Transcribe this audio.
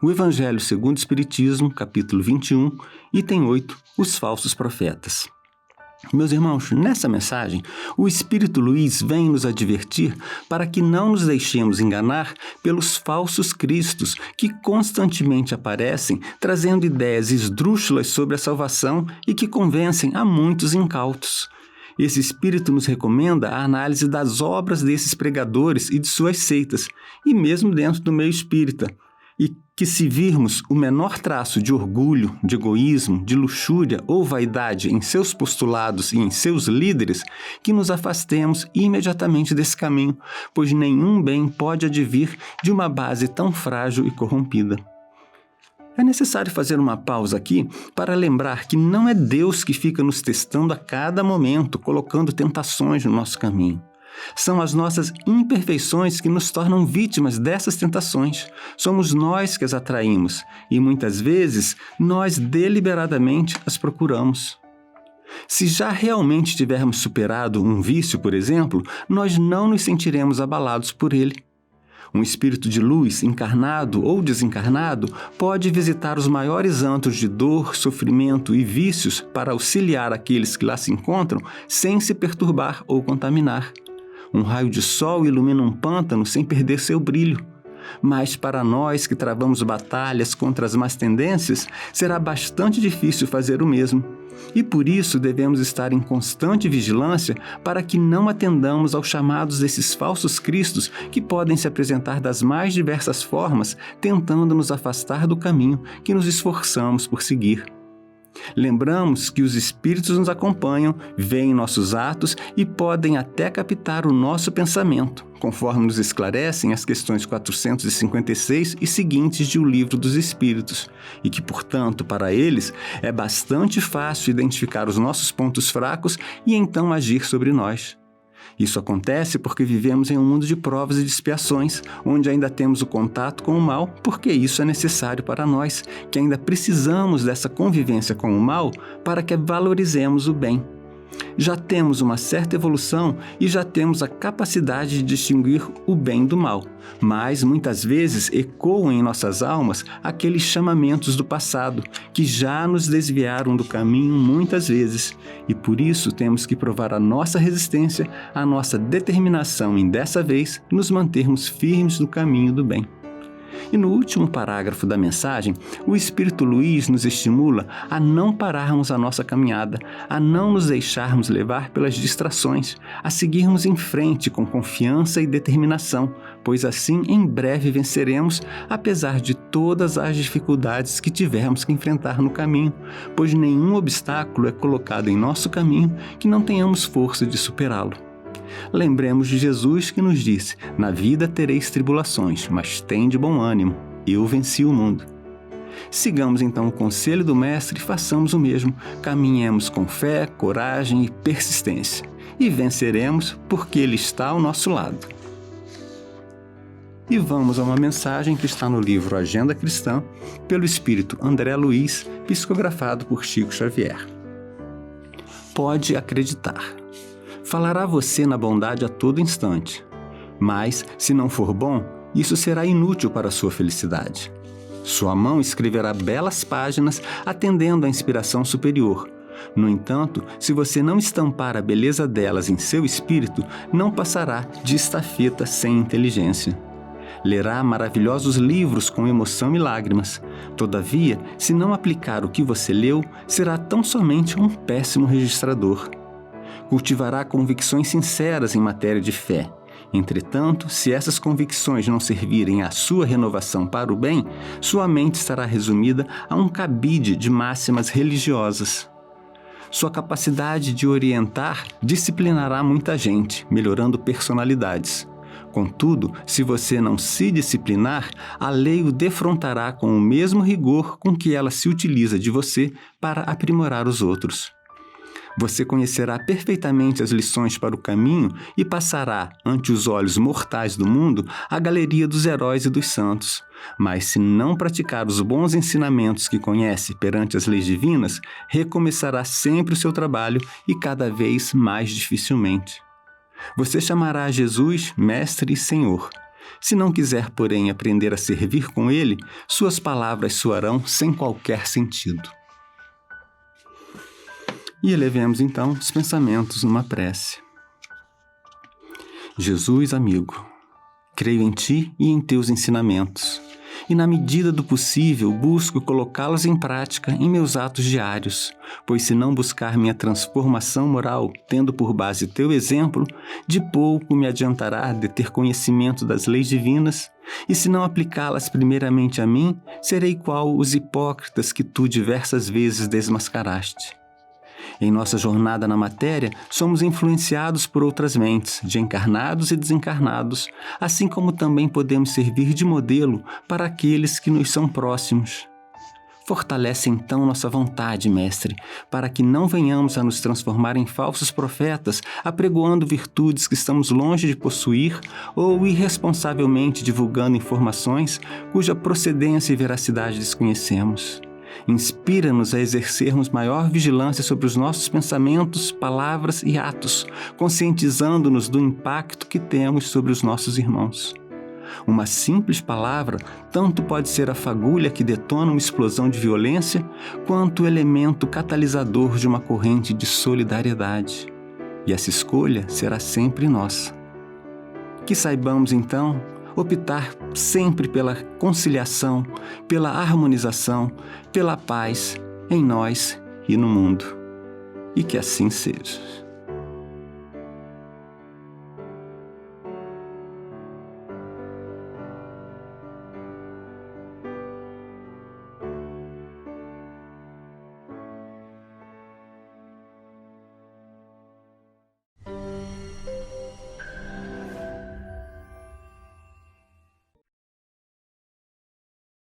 o Evangelho segundo o Espiritismo, capítulo 21, item 8, os falsos profetas. Meus irmãos, nessa mensagem, o Espírito Luiz vem nos advertir para que não nos deixemos enganar pelos falsos cristos que constantemente aparecem trazendo ideias esdrúxulas sobre a salvação e que convencem a muitos incautos. Esse Espírito nos recomenda a análise das obras desses pregadores e de suas seitas, e mesmo dentro do meio espírita. E que se virmos o menor traço de orgulho, de egoísmo, de luxúria ou vaidade em seus postulados e em seus líderes, que nos afastemos imediatamente desse caminho, pois nenhum bem pode advir de uma base tão frágil e corrompida. É necessário fazer uma pausa aqui para lembrar que não é Deus que fica nos testando a cada momento, colocando tentações no nosso caminho. São as nossas imperfeições que nos tornam vítimas dessas tentações. Somos nós que as atraímos e, muitas vezes, nós deliberadamente as procuramos. Se já realmente tivermos superado um vício, por exemplo, nós não nos sentiremos abalados por ele. Um espírito de luz, encarnado ou desencarnado, pode visitar os maiores antros de dor, sofrimento e vícios para auxiliar aqueles que lá se encontram sem se perturbar ou contaminar. Um raio de sol ilumina um pântano sem perder seu brilho. Mas para nós que travamos batalhas contra as más tendências, será bastante difícil fazer o mesmo. E por isso devemos estar em constante vigilância para que não atendamos aos chamados desses falsos cristos que podem se apresentar das mais diversas formas, tentando nos afastar do caminho que nos esforçamos por seguir. Lembramos que os espíritos nos acompanham, veem nossos atos e podem até captar o nosso pensamento, conforme nos esclarecem as questões 456 e seguintes de O Livro dos Espíritos, e que, portanto, para eles é bastante fácil identificar os nossos pontos fracos e então agir sobre nós. Isso acontece porque vivemos em um mundo de provas e de expiações, onde ainda temos o contato com o mal, porque isso é necessário para nós, que ainda precisamos dessa convivência com o mal para que valorizemos o bem. Já temos uma certa evolução e já temos a capacidade de distinguir o bem do mal, mas muitas vezes ecoam em nossas almas aqueles chamamentos do passado, que já nos desviaram do caminho muitas vezes, e por isso temos que provar a nossa resistência, a nossa determinação em dessa vez nos mantermos firmes no caminho do bem. E no último parágrafo da mensagem, o Espírito Luiz nos estimula a não pararmos a nossa caminhada, a não nos deixarmos levar pelas distrações, a seguirmos em frente com confiança e determinação, pois assim em breve venceremos, apesar de todas as dificuldades que tivermos que enfrentar no caminho, pois nenhum obstáculo é colocado em nosso caminho que não tenhamos força de superá-lo. Lembremos de Jesus que nos disse: na vida tereis tribulações, mas tende bom ânimo, eu venci o mundo. Sigamos então o conselho do Mestre e façamos o mesmo, caminhemos com fé, coragem e persistência, e venceremos porque Ele está ao nosso lado. E vamos a uma mensagem que está no livro Agenda Cristã, pelo Espírito André Luiz, psicografado por Chico Xavier. Pode acreditar. Falará você na bondade a todo instante, mas, se não for bom, isso será inútil para a sua felicidade. Sua mão escreverá belas páginas atendendo à inspiração superior. No entanto, se você não estampar a beleza delas em seu espírito, não passará de estafeta sem inteligência. Lerá maravilhosos livros com emoção e lágrimas. Todavia, se não aplicar o que você leu, será tão somente um péssimo registrador. Cultivará convicções sinceras em matéria de fé. Entretanto, se essas convicções não servirem à sua renovação para o bem, sua mente estará resumida a um cabide de máximas religiosas. Sua capacidade de orientar disciplinará muita gente, melhorando personalidades. Contudo, se você não se disciplinar, a lei o defrontará com o mesmo rigor com que ela se utiliza de você para aprimorar os outros. Você conhecerá perfeitamente as lições para o caminho e passará, ante os olhos mortais do mundo, a galeria dos heróis e dos santos. Mas se não praticar os bons ensinamentos que conhece perante as leis divinas, recomeçará sempre o seu trabalho e cada vez mais dificilmente. Você chamará a Jesus Mestre e Senhor. Se não quiser, porém, aprender a servir com ele, suas palavras soarão sem qualquer sentido. E elevemos, então, os pensamentos numa prece. Jesus, amigo, creio em ti e em teus ensinamentos, e na medida do possível busco colocá-los em prática em meus atos diários, pois se não buscar minha transformação moral, tendo por base teu exemplo, de pouco me adiantará de ter conhecimento das leis divinas, e se não aplicá-las primeiramente a mim, serei qual os hipócritas que tu diversas vezes desmascaraste. Em nossa jornada na matéria, somos influenciados por outras mentes, de encarnados e desencarnados, assim como também podemos servir de modelo para aqueles que nos são próximos. Fortalece então nossa vontade, Mestre, para que não venhamos a nos transformar em falsos profetas, apregoando virtudes que estamos longe de possuir ou irresponsavelmente divulgando informações cuja procedência e veracidade desconhecemos. Inspira-nos a exercermos maior vigilância sobre os nossos pensamentos, palavras e atos, conscientizando-nos do impacto que temos sobre os nossos irmãos. Uma simples palavra tanto pode ser a fagulha que detona uma explosão de violência, quanto o elemento catalisador de uma corrente de solidariedade. E essa escolha será sempre nossa. Que saibamos, então, optar sempre pela conciliação, pela harmonização, pela paz em nós e no mundo. E que assim seja.